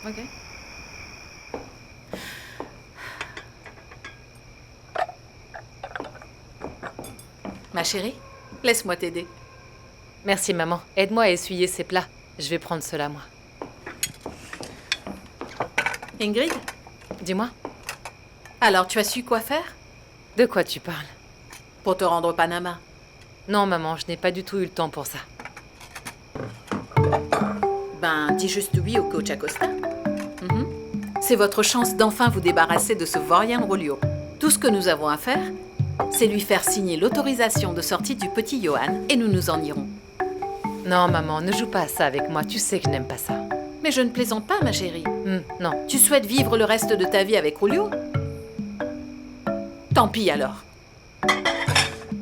Ok. Ma chérie, laisse-moi t'aider. Merci maman, aide-moi à essuyer ces plats. Je vais prendre cela moi. Ingrid, Dis-moi, alors tu as su quoi faire de quoi tu parles? pour te rendre au Panama? Non maman, je n'ai pas du tout eu le temps pour ça. Ben, dis juste oui au coach Acosta. Mhm. C'est votre chance d'enfin vous débarrasser de ce vaurien Rolio. Tout ce que nous avons à faire, c'est lui faire signer l'autorisation de sortie du petit Johan et nous nous en irons. Non maman, ne joue pas à ça avec moi, tu sais que je n'aime pas ça. Mais je ne plaisante pas, ma chérie. Non. Tu souhaites vivre le reste de ta vie avec Julio? Tant pis alors.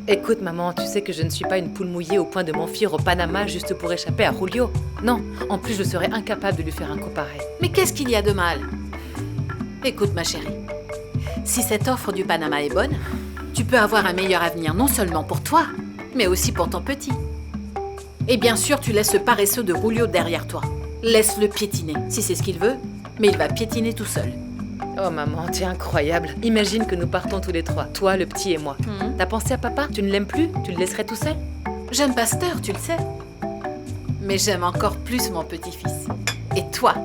Écoute maman, tu sais que je ne suis pas une poule mouillée au point de m'enfuir au Panama juste pour échapper à Julio. Non, en plus je serais incapable de lui faire un coup pareil. Mais qu'est-ce qu'il y a de mal? Écoute, ma chérie, si cette offre du Panama est bonne, tu peux avoir un meilleur avenir non seulement pour toi, mais aussi pour ton petit. Et bien sûr, tu laisses ce paresseux de Julio derrière toi. Laisse-le piétiner, si c'est ce qu'il veut, mais il va piétiner tout seul. Oh maman, tu es incroyable. Imagine que nous partons tous les trois, toi, le petit et moi. T'as pensé à papa? Tu ne l'aimes plus? Tu le laisserais tout seul? J'aime Pasteur, tu le sais. Mais j'aime encore plus mon petit-fils. Et toi?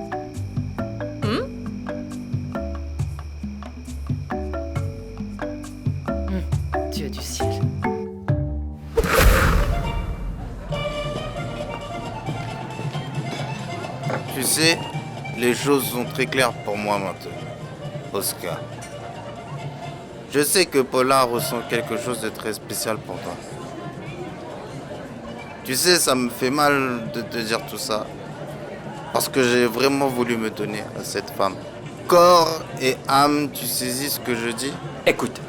Dieu du ciel. Tu sais, les choses sont très claires pour moi maintenant, Oscar. Je sais que Paula ressent quelque chose de très spécial pour toi. Tu sais, ça me fait mal de te dire tout ça, parce que j'ai vraiment voulu me donner à cette femme. Corps et âme, tu saisis ce que je dis? Écoute,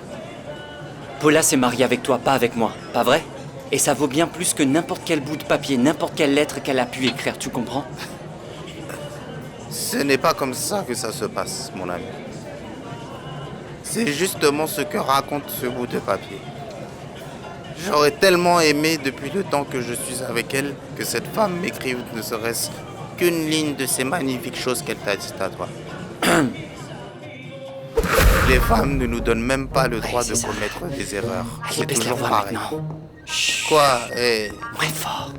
Paula s'est mariée avec toi, pas avec moi, pas vrai? Et ça vaut bien plus que n'importe quel bout de papier, n'importe quelle lettre qu'elle a pu écrire, tu comprends? Ce n'est pas comme ça que ça se passe, mon ami. C'est justement ce que raconte ce bout de papier. J'aurais tellement aimé depuis le temps que je suis avec elle que cette femme m'écrive ne serait-ce qu'une ligne de ces magnifiques choses qu'elle t'a dites à toi. Les femmes ne nous donnent même pas le droit de c'est ça. commettre des erreurs. Allez, C'est baisse la toujours voix pareil. maintenant. Chut. Quoi? Moins fort.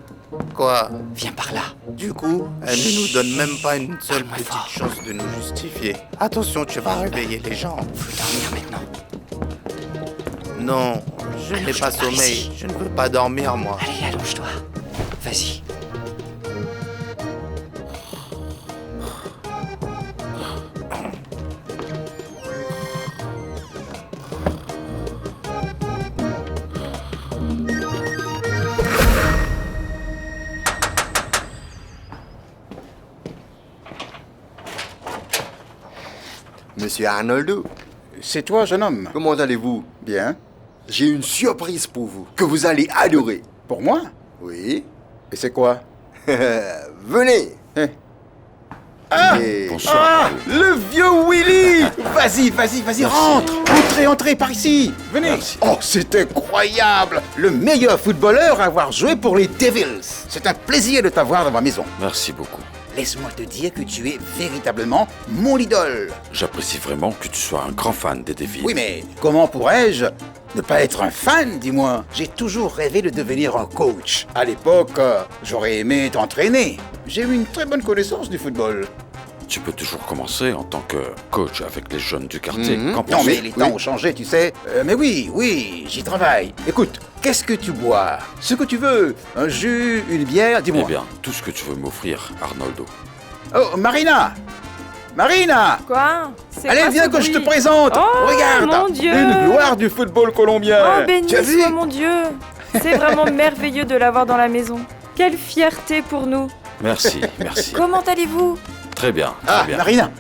Quoi? Viens par là. Du coup, elle ne nous donne même pas une seule Parle-moi petite fort. chance de nous justifier. Attention, tu vas réveiller les gens. Faut dormir maintenant. Non, je n'ai pas Allonge-toi par sommeil. ici. Je ne veux pas dormir, moi. Allez, allonge-toi. Vas-y. Monsieur Arnoldo, C'est toi, jeune homme. comment allez-vous? Bien. J'ai une surprise pour vous, que vous allez adorer. Pour moi? Oui? Et c'est quoi? Venez! Eh. Ah! Et- Ah! Le vieux Willy! Vas-y, rentre! Entrez, par ici! Venez! Oh, c'est incroyable! Le meilleur footballeur à avoir joué pour les Devils! C'est un plaisir de t'avoir dans ma maison. Merci beaucoup. Laisse-moi te dire que tu es véritablement mon idole. J'apprécie vraiment que tu sois un grand fan des Devils. Oui, mais comment pourrais-je ne pas être un fan, dis-moi? J'ai toujours rêvé de devenir un coach. À l'époque, j'aurais aimé t'entraîner. J'ai eu une très bonne connaissance du football. Tu peux toujours commencer en tant que coach avec les jeunes du quartier. Qu'en Non, penses-tu? mais les temps ont changé, tu sais. Mais oui, j'y travaille. Écoute, qu'est-ce que tu bois? Ce que tu veux. Un jus, une bière, dis-moi. Eh bien, tout ce que tu veux m'offrir, Arnoldo. Oh, Marina! Marina! Quoi? C'est Allez, quoi viens ce que je te bruit? présente! Oh, Regarde! mon Dieu! Une gloire du football colombien! Oh, béni Tu as vu? soit mon Dieu! C'est vraiment merveilleux de l'avoir dans la maison. Quelle fierté pour nous! Merci, merci. Comment allez-vous? Très bien, très Ah, bien. Marina!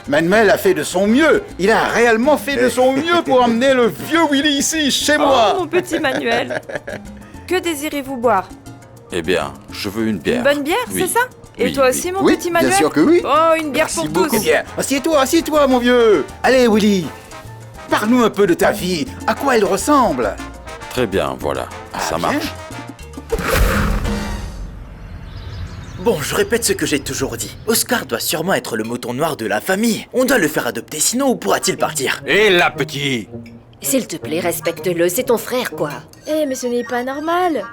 Manuel a fait de son mieux. Il a réellement fait de son mieux pour emmener le vieux Willy ici, chez moi. Oh, mon petit Manuel! Que désirez-vous boire? Eh bien, je veux une bière. Une bonne bière, Oui. c'est ça? Et Oui, toi oui. aussi, mon Oui, petit bien Manuel? sûr que oui. Oh, une bière Merci pour beaucoup. tous! Eh bien, assieds-toi, mon vieux. Allez, Willy. Parle-nous un peu de ta vie. À quoi elle ressemble? Très bien, voilà. Ça bien. marche. Bon, je répète ce que j'ai toujours dit. Oscar doit sûrement être le mouton noir de la famille. On doit le faire adopter, sinon où pourra-t-il partir? Et là, petit? S'il te plaît, respecte-le, c'est ton frère, quoi. Eh, mais ce n'est pas normal.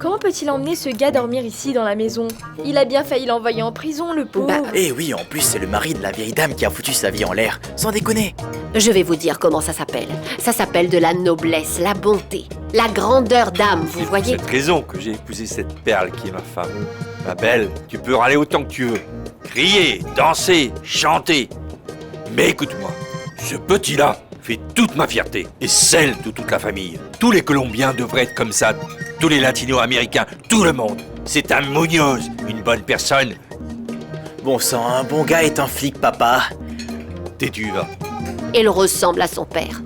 Comment peut-il emmener ce gars dormir ici dans la maison? Il a bien failli l'envoyer en prison, le pauvre. Eh oui, en plus, c'est le mari de la vieille dame qui a foutu sa vie en l'air. Sans déconner. Je vais vous dire comment ça s'appelle. Ça s'appelle de la noblesse, la bonté, la grandeur d'âme, vous voyez? C'est pour cette raison que j'ai épousé cette perle qui est ma femme. Ma belle, tu peux râler autant que tu veux. Crier, danser, chanter. Mais écoute-moi, ce petit-là fait toute ma fierté et celle de toute la famille. Tous les Colombiens devraient être comme ça. Tous les Latino-Américains, tout le monde. C'est un Muñoz, une bonne personne. Bon sang, un bon gars est un flic, papa. Têtu, va. Il ressemble à son père.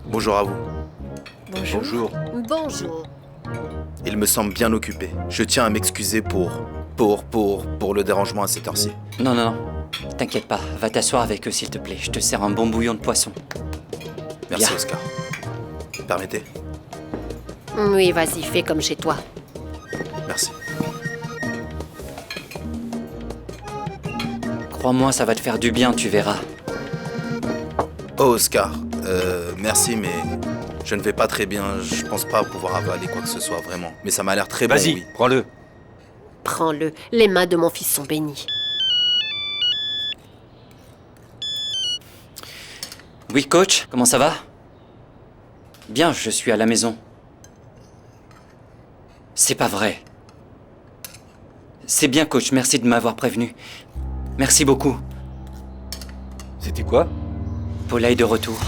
Bonjour à vous. Bonjour. Bonjour. Il me semble bien occupé. Je tiens à m'excuser pour le dérangement à cette heure-ci. Non, non, non. T'inquiète pas. Va t'asseoir avec eux, s'il te plaît. Je te sers un bon bouillon de poisson. Merci, Bien. Oscar. Permettez? Oui, vas-y, fais comme chez toi. Merci. Crois-moi, ça va te faire du bien, tu verras. Oh, Oscar. Merci, mais je ne vais pas très bien. Je pense pas pouvoir avaler quoi que ce soit, vraiment. Mais ça m'a l'air très bon, Vas-y, oui. prends-le. Prends-le, les mains de mon fils sont bénies. Oui, coach, comment ça va? Bien, je suis à la maison. C'est pas vrai. C'est bien, coach, merci de m'avoir prévenu. Merci beaucoup. C'était quoi? Paula est de retour.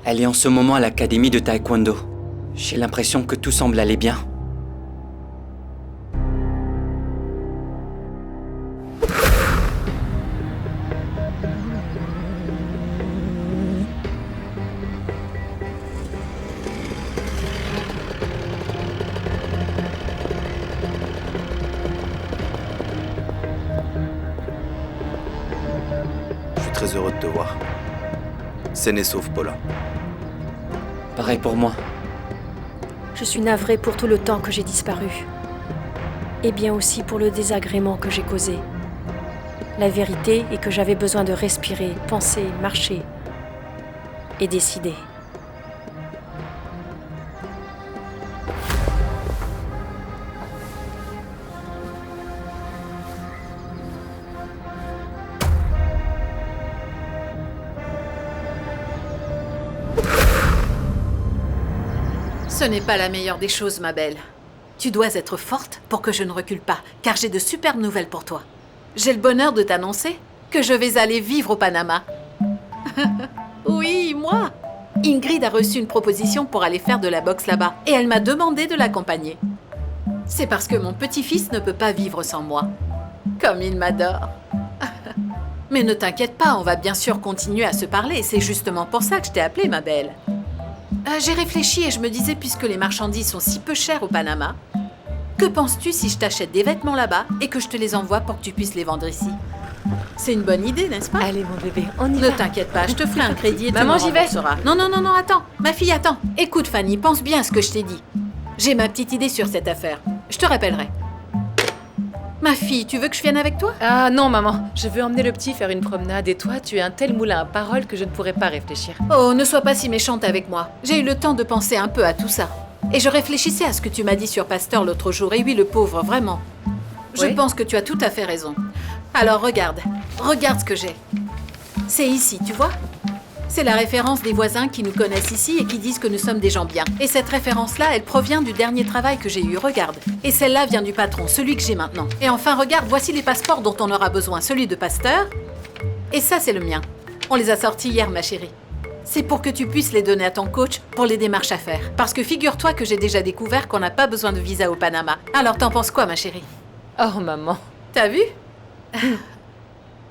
Elle est en ce moment à l'académie de taekwondo. J'ai l'impression que tout semble aller bien. Je suis très heureux de te voir. Saine et sauf, Paula. Pareil pour moi. Je suis navrée pour tout le temps que j'ai disparu. Et bien aussi pour le désagrément que j'ai causé. La vérité est que j'avais besoin de respirer, penser, marcher et décider. Ce n'est pas la meilleure des choses, ma belle. Tu dois être forte pour que je ne recule pas, car j'ai de superbes nouvelles pour toi. J'ai le bonheur de t'annoncer que je vais aller vivre au Panama. Oui, moi. Ingrid a reçu une proposition pour aller faire de la boxe là-bas, et elle m'a demandé de l'accompagner. C'est parce que mon petit-fils ne peut pas vivre sans moi. Comme il m'adore. Mais ne t'inquiète pas, on va bien sûr continuer à se parler. C'est justement pour ça que je t'ai appelée, ma belle. J'ai réfléchi et je me disais, puisque les marchandises sont si peu chères au Panama, que penses-tu si je t'achète des vêtements là-bas et que je te les envoie pour que tu puisses les vendre ici? C'est une bonne idée, n'est-ce pas? Allez, mon bébé, on y Ne va. t'inquiète pas, je te ferai un crédit et tu Maman, me j'y vais. rembourseras. Non, non, non, non, attends. Ma fille, attends. Écoute, Fanny, pense bien à ce que je t'ai dit. J'ai ma petite idée sur cette affaire. Je te rappellerai. Ma fille, tu veux que je vienne avec toi? Ah non, maman, je veux emmener le petit faire une promenade et toi, tu es un tel moulin à paroles que je ne pourrais pas réfléchir. Oh, ne sois pas si méchante avec moi. J'ai eu le temps de penser un peu à tout ça. Et je réfléchissais à ce que tu m'as dit sur Pasteur l'autre jour. Et oui, le pauvre, vraiment. Je Oui. pense que tu as tout à fait raison. Alors regarde ce que j'ai. C'est ici, tu vois? C'est la référence des voisins qui nous connaissent ici et qui disent que nous sommes des gens bien. Et cette référence-là, elle provient du dernier travail que j'ai eu, regarde. Et celle-là vient du patron, celui que j'ai maintenant. Et enfin, regarde, voici les passeports dont on aura besoin. Celui de Pasteur. Et ça, c'est le mien. On les a sortis hier, ma chérie. C'est pour que tu puisses les donner à ton coach pour les démarches à faire. Parce que figure-toi que j'ai déjà découvert qu'on n'a pas besoin de visa au Panama. Alors t'en penses quoi, ma chérie? Oh, maman. T'as vu?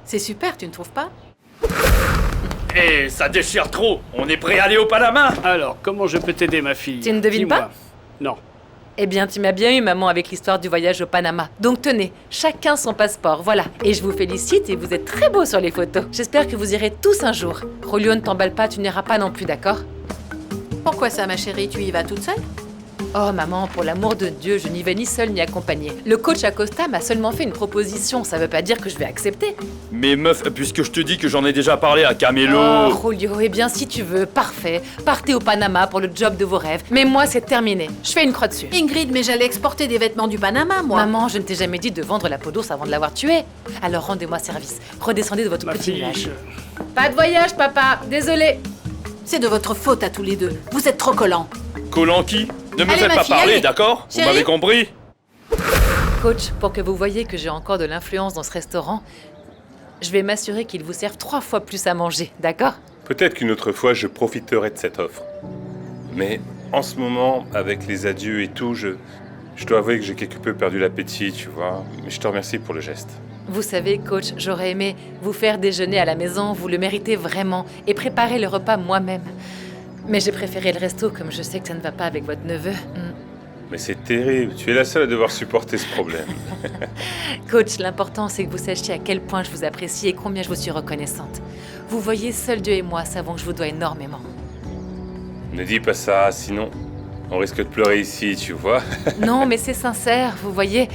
C'est super, tu ne trouves pas? Eh, ça déchire trop. On est prêt à aller au Panama? Alors, comment je peux t'aider, ma fille? Tu ne devines Dis-moi. pas? Non. Eh bien, tu m'as bien eu, maman, avec l'histoire du voyage au Panama. Donc tenez, chacun son passeport, voilà. Et je vous félicite et vous êtes très beaux sur les photos. J'espère que vous irez tous un jour. Rolio, ne t'emballe pas, tu n'iras pas non plus, d'accord? Pourquoi ça, ma chérie? Tu y vas toute seule? Oh maman, pour l'amour de Dieu, je n'y vais ni seule ni accompagnée. Le coach Acosta m'a seulement fait une proposition, ça veut pas dire que je vais accepter. Mais meuf, puisque je te dis que j'en ai déjà parlé à Camelo... Oh Julio, eh bien si tu veux, parfait. Partez au Panama pour le job de vos rêves. Mais moi c'est terminé, je fais une croix dessus. Ingrid, mais j'allais exporter des vêtements du Panama, moi. Maman, je ne t'ai jamais dit de vendre la peau d'ours avant de l'avoir tuée. Alors rendez-moi service, redescendez de votre petit nuage. Pas de voyage papa, désolé. C'est de votre faute à tous les deux, vous êtes trop collants. Collant qui? Ne me Allez, faites ma pas fille, parler, allez. d'accord? Vous Chérie. m'avez compris? Coach, pour que vous voyez que j'ai encore de l'influence dans ce restaurant, je vais m'assurer qu'ils vous servent 3 fois plus à manger, d'accord? Peut-être qu'une autre fois, je profiterai de cette offre. Mais en ce moment, avec les adieux et tout, je dois avouer que j'ai quelque peu perdu l'appétit, tu vois. Mais je te remercie pour le geste. Vous savez, coach, j'aurais aimé vous faire déjeuner à la maison, vous le méritez vraiment, et préparer le repas moi-même. Mais j'ai préféré le resto, comme je sais que ça ne va pas avec votre neveu. Mais c'est terrible, tu es la seule à devoir supporter ce problème. Coach, l'important c'est que vous sachiez à quel point je vous apprécie et combien je vous suis reconnaissante. Vous voyez, seul Dieu et moi savons que je vous dois énormément. Ne dis pas ça, sinon on risque de pleurer ici, tu vois. Non, mais c'est sincère, vous voyez.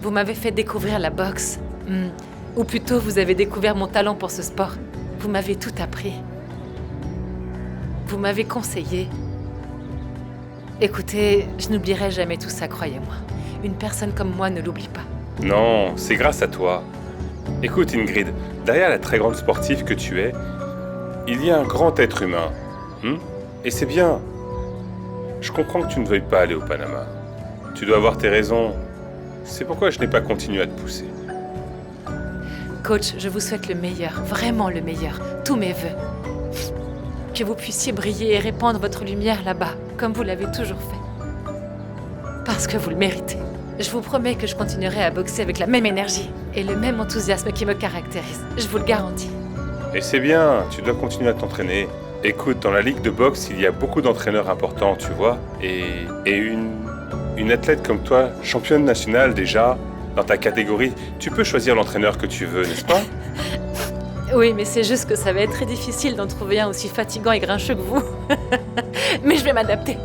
Vous m'avez fait découvrir la boxe. Ou plutôt, vous avez découvert mon talent pour ce sport. Vous m'avez tout appris. Vous m'avez conseillé. Écoutez, je n'oublierai jamais tout ça, croyez-moi. Une personne comme moi ne l'oublie pas. Non, c'est grâce à toi. Écoute Ingrid, derrière la très grande sportive que tu es, il y a un grand être humain. Et c'est bien. Je comprends que tu ne veuilles pas aller au Panama. Tu dois avoir tes raisons. C'est pourquoi je n'ai pas continué à te pousser. Coach, je vous souhaite le meilleur, vraiment le meilleur, tous mes vœux. Que vous puissiez briller et répandre votre lumière là-bas, comme vous l'avez toujours fait. Parce que vous le méritez. Je vous promets que je continuerai à boxer avec la même énergie et le même enthousiasme qui me caractérise. Je vous le garantis. Et c'est bien, tu dois continuer à t'entraîner. Écoute, dans la ligue de boxe, il y a beaucoup d'entraîneurs importants, tu vois. Et une athlète comme toi, championne nationale déjà, dans ta catégorie, tu peux choisir l'entraîneur que tu veux, n'est-ce pas? Oui, mais c'est juste que ça va être très difficile d'en trouver un aussi fatigant et grincheux que vous. Mais je vais m'adapter.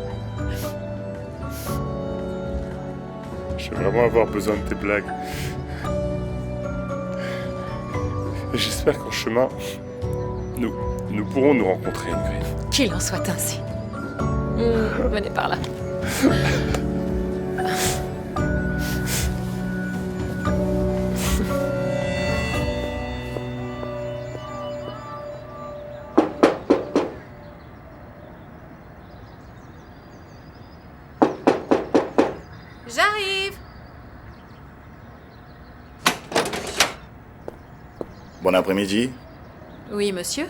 Je vais vraiment avoir besoin de tes blagues. Et j'espère qu'en chemin, nous pourrons nous rencontrer, Ingrid. Qu'il en soit ainsi. Venez par là. J'arrive. Bon après-midi. Oui, monsieur.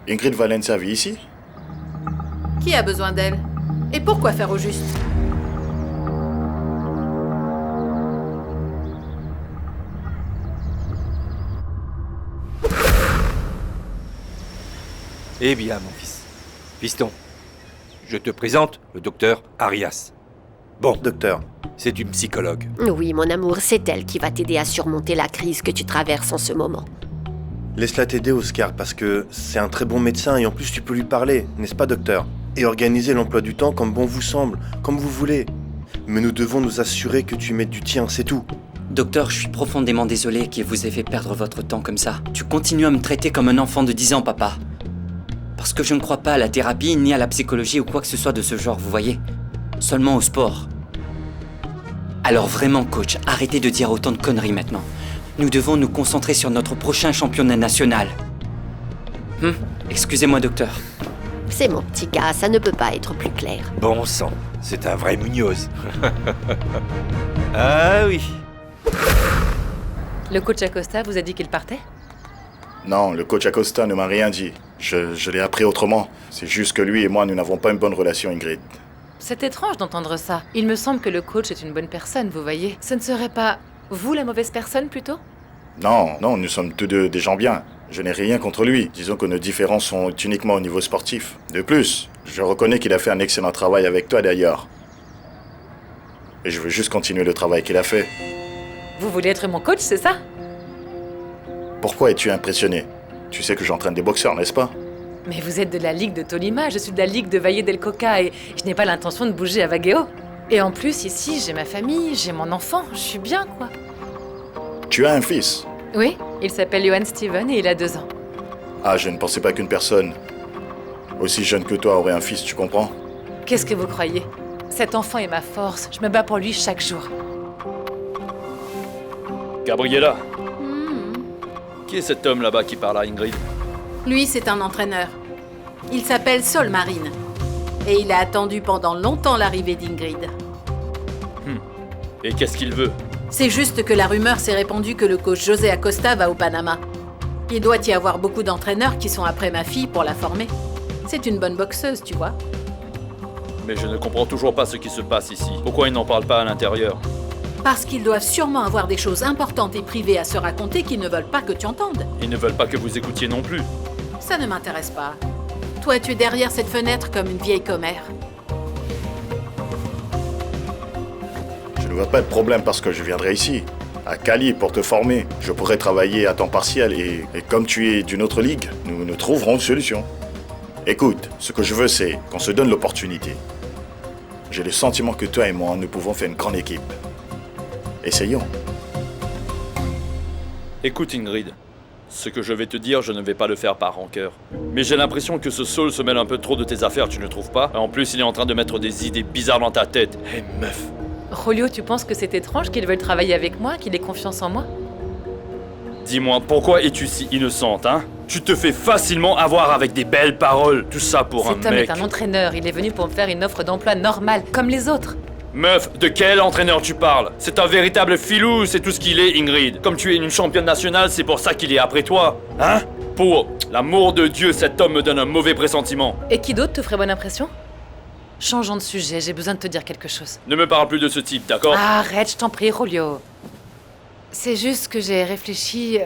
Ingrid Valencia vit ici? Qui a besoin d'elle? Et pourquoi faire au juste? Eh bien, mon fils. Fiston, je te présente le docteur Arias. Bon, docteur. C'est une psychologue. Oui, mon amour, c'est elle qui va t'aider à surmonter la crise que tu traverses en ce moment. Laisse-la t'aider, Oscar, parce que c'est un très bon médecin et en plus tu peux lui parler, n'est-ce pas, docteur? Et organiser l'emploi du temps comme bon vous semble, comme vous voulez. Mais nous devons nous assurer que tu mettes du tien, c'est tout. Docteur, je suis profondément désolé qu'il vous ait fait perdre votre temps comme ça. Tu continues à me traiter comme un enfant de 10 ans, papa. Parce que je ne crois pas à la thérapie, ni à la psychologie ou quoi que ce soit de ce genre, vous voyez. Seulement au sport. Alors vraiment, coach, arrêtez de dire autant de conneries maintenant. Nous devons nous concentrer sur notre prochain championnat national. Excusez-moi, docteur. C'est mon petit gars, ça ne peut pas être plus clair. Bon sang, c'est un vrai Munoz. Ah oui. Le coach Acosta vous a dit qu'il partait? Non, le coach Acosta ne m'a rien dit. Je l'ai appris autrement. C'est juste que lui et moi, nous n'avons pas une bonne relation, Ingrid. C'est étrange d'entendre ça. Il me semble que le coach est une bonne personne, vous voyez. Ce ne serait pas vous la mauvaise personne, plutôt? Non, nous sommes tous deux des gens bien. Je n'ai rien contre lui. Disons que nos différences sont uniquement au niveau sportif. De plus, je reconnais qu'il a fait un excellent travail avec toi, d'ailleurs. Et je veux juste continuer le travail qu'il a fait. Vous voulez être mon coach, c'est ça? Pourquoi es-tu impressionné? Tu sais que j'entraîne des boxeurs, n'est-ce pas? Mais vous êtes de la Ligue de Tolima, je suis de la Ligue de Valle del Coca et je n'ai pas l'intention de bouger à Vagueo. Et en plus, ici, j'ai ma famille, j'ai mon enfant, je suis bien, quoi. Tu as un fils? Oui, il s'appelle Johan Steven et il a 2 ans. Ah, je ne pensais pas qu'une personne aussi jeune que toi aurait un fils, tu comprends? Qu'est-ce que vous croyez? Cet enfant est ma force, je me bats pour lui chaque jour. Gabriella. Qui est cet homme là-bas qui parle à Ingrid? Lui, c'est un entraîneur. Il s'appelle Sol Marine. Et il a attendu pendant longtemps l'arrivée d'Ingrid. Et qu'est-ce qu'il veut? C'est juste que la rumeur s'est répandue que le coach José Acosta va au Panama. Il doit y avoir beaucoup d'entraîneurs qui sont après ma fille pour la former. C'est une bonne boxeuse, tu vois. Mais je ne comprends toujours pas ce qui se passe ici. Pourquoi ils n'en parlent pas à l'intérieur? Parce qu'ils doivent sûrement avoir des choses importantes et privées à se raconter qu'ils ne veulent pas que tu entendes. Ils ne veulent pas que vous écoutiez non plus. Ça ne m'intéresse pas. Toi, tu es derrière cette fenêtre comme une vieille commère. Je ne vois pas de problème parce que je viendrai ici, à Cali, pour te former. Je pourrai travailler à temps partiel et comme tu es d'une autre ligue, nous trouverons une solution. Écoute, ce que je veux, c'est qu'on se donne l'opportunité. J'ai le sentiment que toi et moi, nous pouvons faire une grande équipe. Essayons. Écoute Ingrid, ce que je vais te dire, je ne vais pas le faire par rancœur. Mais j'ai l'impression que ce Saul se mêle un peu trop de tes affaires, tu ne trouves pas? En plus, il est en train de mettre des idées bizarres dans ta tête. Hé meuf! Julio, tu penses que c'est étrange qu'il veuille travailler avec moi, qu'il ait confiance en moi? Dis-moi, pourquoi es-tu si innocente, hein? Tu te fais facilement avoir avec des belles paroles, tout ça pour un mec. Cet homme est un entraîneur, il est venu pour me faire une offre d'emploi normale, comme les autres. Meuf, de quel entraîneur tu parles? C'est un véritable filou, c'est tout ce qu'il est, Ingrid. Comme tu es une championne nationale, c'est pour ça qu'il est après toi. Hein? Pour l'amour de Dieu, cet homme me donne un mauvais pressentiment. Et qui d'autre te ferait bonne impression? Changeons de sujet, j'ai besoin de te dire quelque chose. Ne me parle plus de ce type, d'accord? Arrête, je t'en prie, Julio. C'est juste que j'ai réfléchi...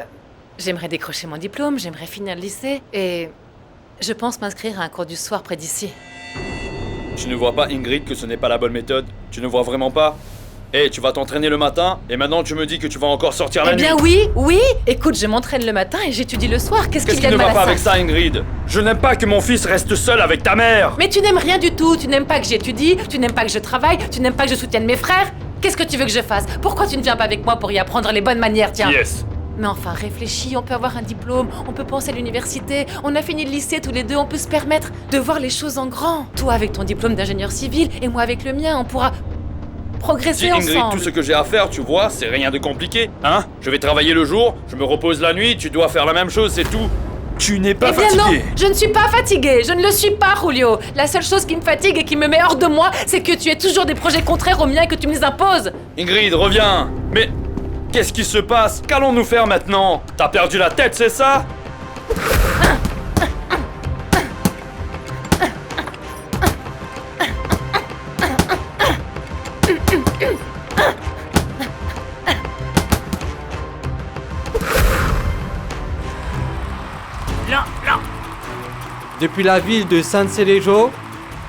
J'aimerais décrocher mon diplôme, j'aimerais finir le lycée, et... je pense m'inscrire à un cours du soir près d'ici. Tu ne vois pas, Ingrid, que ce n'est pas la bonne méthode? Tu ne vois vraiment pas? Eh, tu vas t'entraîner le matin, et maintenant tu me dis que tu vas encore sortir la nuit. Eh bien oui. Écoute, je m'entraîne le matin et j'étudie le soir. Qu'est-ce qu'il y a de mal à ça? Qu'est-ce qui ne va pas avec ça, Ingrid? Je n'aime pas que mon fils reste seul avec ta mère. Mais tu n'aimes rien du tout. Tu n'aimes pas que j'étudie, tu n'aimes pas que je travaille, tu n'aimes pas que je soutienne mes frères. Qu'est-ce que tu veux que je fasse? Pourquoi tu ne viens pas avec moi pour y apprendre les bonnes manières, tiens? Yes. Mais enfin, réfléchis, on peut avoir un diplôme, on peut penser à l'université, on a fini le lycée tous les deux, on peut se permettre de voir les choses en grand. Toi avec ton diplôme d'ingénieur civil et moi avec le mien, on pourra progresser ensemble. Ingrid, tout ce que j'ai à faire, tu vois, c'est rien de compliqué, hein? Je vais travailler le jour, je me repose la nuit, tu dois faire la même chose, c'est tout. Tu n'es pas fatiguée. Non, je ne suis pas fatiguée, je ne le suis pas, Julio. La seule chose qui me fatigue et qui me met hors de moi, c'est que tu aies toujours des projets contraires aux miens et que tu me les imposes. Ingrid, reviens. Mais qu'est-ce qui se passe? Qu'allons-nous faire maintenant? T'as perdu la tête, c'est ça? Depuis la ville de San Celejo,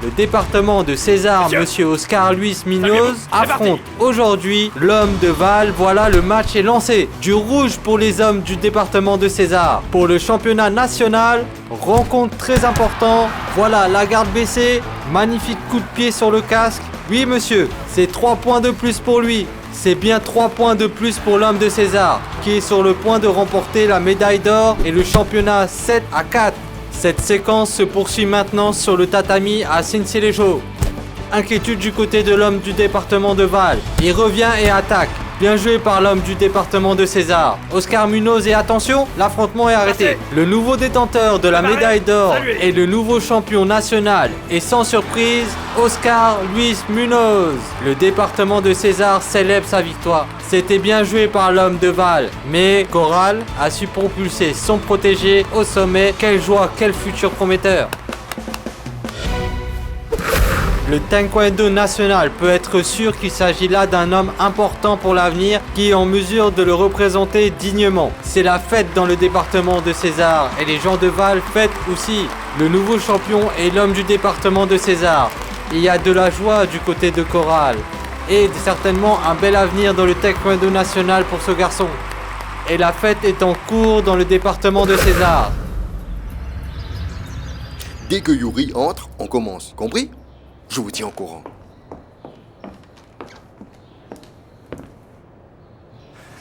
le département de César, Monsieur Oscar Luis Munoz, affronte aujourd'hui l'homme de Val. Voilà, le match est lancé. Du rouge pour les hommes du département de César. Pour le championnat national, rencontre très important. Voilà, la garde baissée, magnifique coup de pied sur le casque. Oui monsieur, c'est 3 points de plus pour lui. C'est bien 3 points de plus pour l'homme de César, qui est sur le point de remporter la médaille d'or et le championnat 7-4. Cette séquence se poursuit maintenant sur le tatami à Sincelejo. Inquiétude du côté de l'homme du département de Val. Il revient et attaque. Bien joué par l'homme du département de César. Oscar Munoz, et attention, l'affrontement est arrêté. Le nouveau détenteur de la médaille d'or est le nouveau champion national. Et sans surprise, Oscar Luis Munoz. Le département de César célèbre sa victoire. C'était bien joué par l'homme de Val, mais Coral a su propulser son protégé au sommet. Quelle joie, quel futur prometteur! Le taekwondo national peut être sûr qu'il s'agit là d'un homme important pour l'avenir qui est en mesure de le représenter dignement. C'est la fête dans le département de César et les gens de Val fêtent aussi. Le nouveau champion est l'homme du département de César. Il y a de la joie du côté de Coral et certainement un bel avenir dans le taekwondo national pour ce garçon. Et la fête est en cours dans le département de César. dès que Yuri entre, on commence. Compris? Je vous tiens au courant.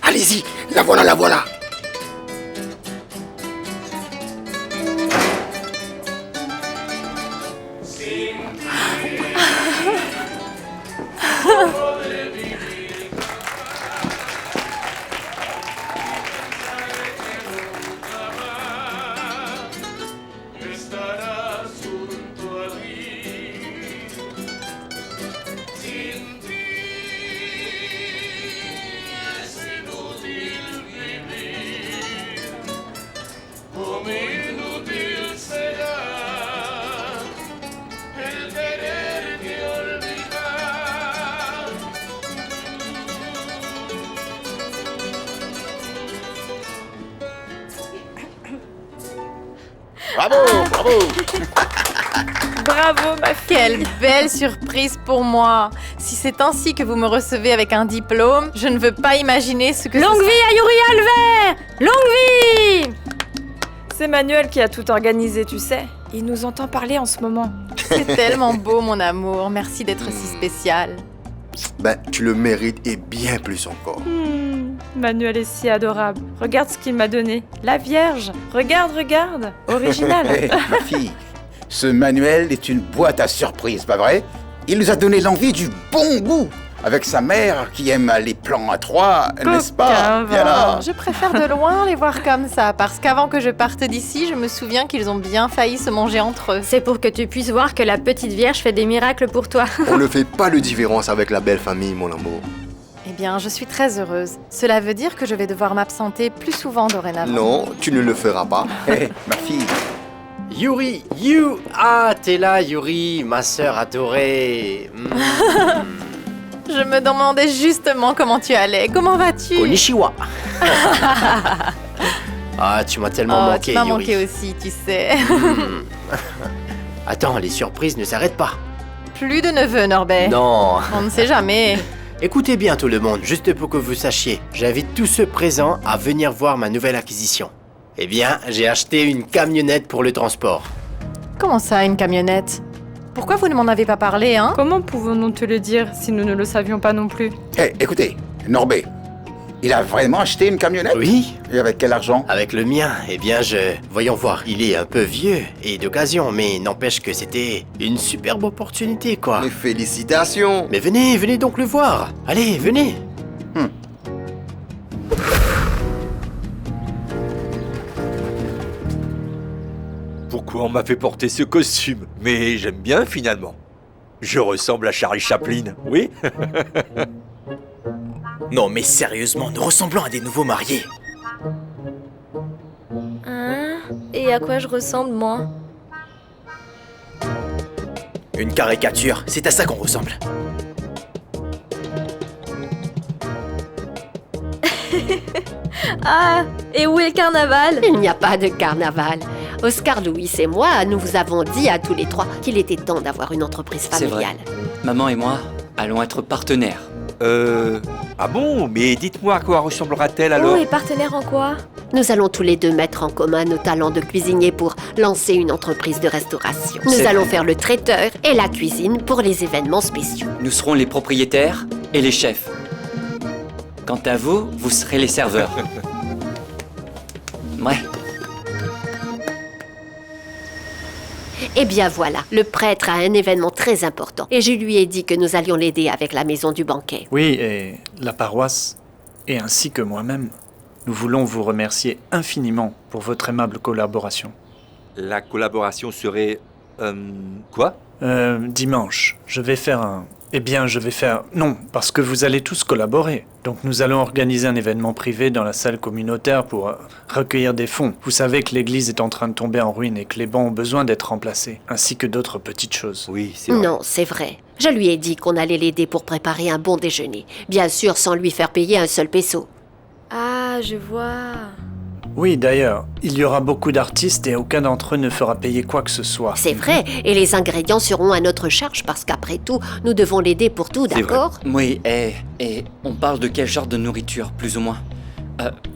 Allez-y, la voilà, la voilà. Bravo, bravo. Bravo, ma fille. Quelle belle surprise pour moi. Si c'est ainsi que vous me recevez avec un diplôme, je ne veux pas imaginer ce que... Longue vie à Yuri Albert! Longue vie! C'est Manuel qui a tout organisé, tu sais. Il nous entend parler en ce moment. C'est tellement beau, mon amour. Merci d'être si spécial. Ben, tu le mérites et bien plus encore. Manuel est si adorable. Regarde ce qu'il m'a donné. La Vierge. Regarde, regarde. Original. Hé, ma fille, ce Manuel est une boîte à surprises, pas vrai? Il nous a donné l'envie du bon goût. Avec sa mère qui aime les plans à trois, n'est-ce pas? Viens là. Je préfère de loin les voir comme ça, parce qu'avant que je parte d'ici, je me souviens qu'ils ont bien failli se manger entre eux. C'est pour que tu puisses voir que la petite Vierge fait des miracles pour toi. On ne fait pas de différence avec la belle famille, mon amour. Eh bien, je suis très heureuse. Cela veut dire que je vais devoir m'absenter plus souvent dorénavant. Non, tu ne le feras pas. Hé, ma fille. Yuri, Ah, t'es là, Yuri, ma sœur adorée. Je me demandais justement comment tu allais. Comment vas-tu? Konnichiwa. Ah, tu m'as tellement manqué, tu m'as Yuri. manqué aussi, tu sais. Attends, les surprises ne s'arrêtent pas. Plus de neveux, Norbert. Non. On ne sait jamais. Écoutez bien tout le monde, juste pour que vous sachiez, j'invite tous ceux présents à venir voir ma nouvelle acquisition. Eh bien, j'ai acheté une camionnette pour le transport. Comment ça, une camionnette? Pourquoi vous ne m'en avez pas parlé, hein? Comment pouvons-nous te le dire si nous ne le savions pas non plus? Hé, écoutez, Norbert, il a vraiment acheté une camionnette? Oui. Et avec quel argent? Avec le mien, eh bien Voyons voir, il est un peu vieux et d'occasion, mais n'empêche que c'était une superbe opportunité, quoi. Mais félicitations! Mais venez donc le voir. Allez, venez. Pourquoi on m'a fait porter ce costume? Mais j'aime bien finalement. Je ressemble à Charlie Chaplin, oui? Non mais sérieusement, nous ressemblons à des nouveaux mariés. Hein? Et à quoi je ressemble, moi? Une caricature, c'est à ça qu'on ressemble. Ah, et où est le carnaval? Il n'y a pas de carnaval. Oscar, Louis et moi, nous vous avons dit à tous les trois qu'il était temps d'avoir une entreprise C'est familiale. vrai. Maman et moi allons être partenaires. Ah bon? Mais dites-moi à quoi ressemblera-t-elle alors? Oh, et partenaire en quoi? Nous allons tous les deux mettre en commun nos talents de cuisinier pour lancer une entreprise de restauration. Nous C'est allons vrai. faire le traiteur et la cuisine pour les événements spéciaux. Nous serons les propriétaires et les chefs. Quant à vous, vous serez les serveurs. Ouais. Eh bien voilà, le prêtre a un événement très important et je lui ai dit que nous allions l'aider avec la maison du banquet. Oui, et la paroisse, et ainsi que moi-même, nous voulons vous remercier infiniment pour votre aimable collaboration. La collaboration serait... quoi? Dimanche, je vais faire un... Non, parce que vous allez tous collaborer. Donc nous allons organiser un événement privé dans la salle communautaire pour recueillir des fonds. Vous savez que l'église est en train de tomber en ruine et que les bancs ont besoin d'être remplacés, ainsi que d'autres petites choses. Oui, Non, c'est vrai. Je lui ai dit qu'on allait l'aider pour préparer un bon déjeuner. Bien sûr, sans lui faire payer un seul peso. Ah, je vois. Oui, d'ailleurs, il y aura beaucoup d'artistes et aucun d'entre eux ne fera payer quoi que ce soit. C'est vrai, et les ingrédients seront à notre charge parce qu'après tout, nous devons l'aider pour tout, d'accord? Oui, et on parle de quel genre de nourriture, plus ou moins?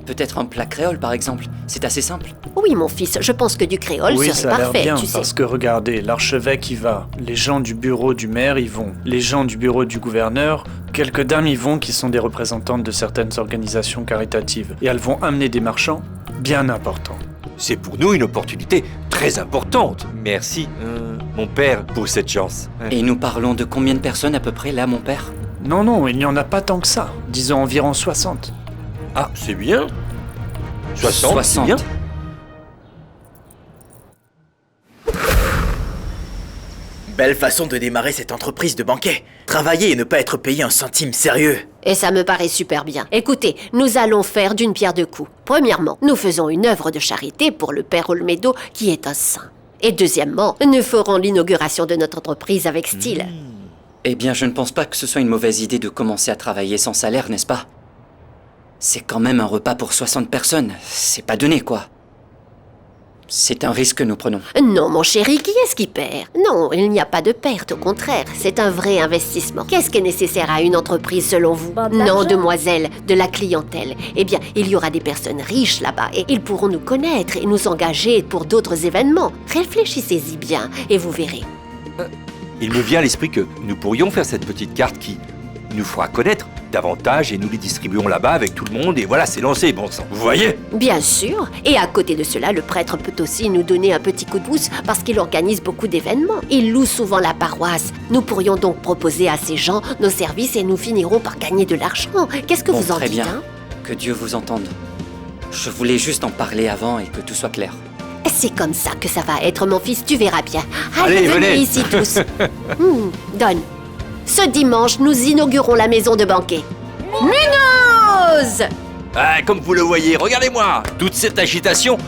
Peut-être un plat créole, par exemple. C'est assez simple. Oui, mon fils, je pense que du créole Oui, serait ça a l'air parfait, bien, tu sais. parce que regardez, l'archevêque y va, les gens du bureau du maire y vont, les gens du bureau du gouverneur, quelques dames y vont qui sont des représentantes de certaines organisations caritatives, et elles vont amener des marchands bien importants. C'est pour nous une opportunité très importante. Merci, mon père, pour cette chance. Et nous parlons de combien de personnes à peu près, là, mon père? Non, il n'y en a pas tant que ça. Disons environ 60. Ah, c'est bien. 60, c'est bien. Belle façon de démarrer cette entreprise de banquet. Travailler et ne pas être payé un centime sérieux. Et ça me paraît super bien. Écoutez, nous allons faire d'une pierre deux coups. Premièrement, nous faisons une œuvre de charité pour le père Olmedo, qui est un saint. Et deuxièmement, nous ferons l'inauguration de notre entreprise avec style. Eh bien, je ne pense pas que ce soit une mauvaise idée de commencer à travailler sans salaire, n'est-ce pas? C'est quand même un repas pour 60 personnes. C'est pas donné, quoi. C'est un risque que nous prenons. Non, mon chéri, qui est-ce qui perd? Non, il n'y a pas de perte, au contraire. C'est un vrai investissement. Qu'est-ce qui est nécessaire à une entreprise, selon vous? Non, demoiselle, de la clientèle. Eh bien, il y aura des personnes riches là-bas et ils pourront nous connaître et nous engager pour d'autres événements. Réfléchissez-y bien et vous verrez. Il me vient à l'esprit que nous pourrions faire cette petite carte qui nous fera connaître davantage et nous les distribuons là-bas avec tout le monde et voilà, c'est lancé, bon sang. Vous voyez? Bien sûr. Et à côté de cela, le prêtre peut aussi nous donner un petit coup de pouce parce qu'il organise beaucoup d'événements. Il loue souvent la paroisse. Nous pourrions donc proposer à ces gens nos services et nous finirons par gagner de l'argent. Qu'est-ce que vous en très dites, bien. hein? Que Dieu vous entende. Je voulais juste en parler avant et que tout soit clair. C'est comme ça que ça va être, mon fils, tu verras bien. Allez, venez venez. ici tous. Donne. Ce dimanche, nous inaugurons la maison de banquet. Munoz! Ah, comme vous le voyez, regardez-moi. Toute cette agitation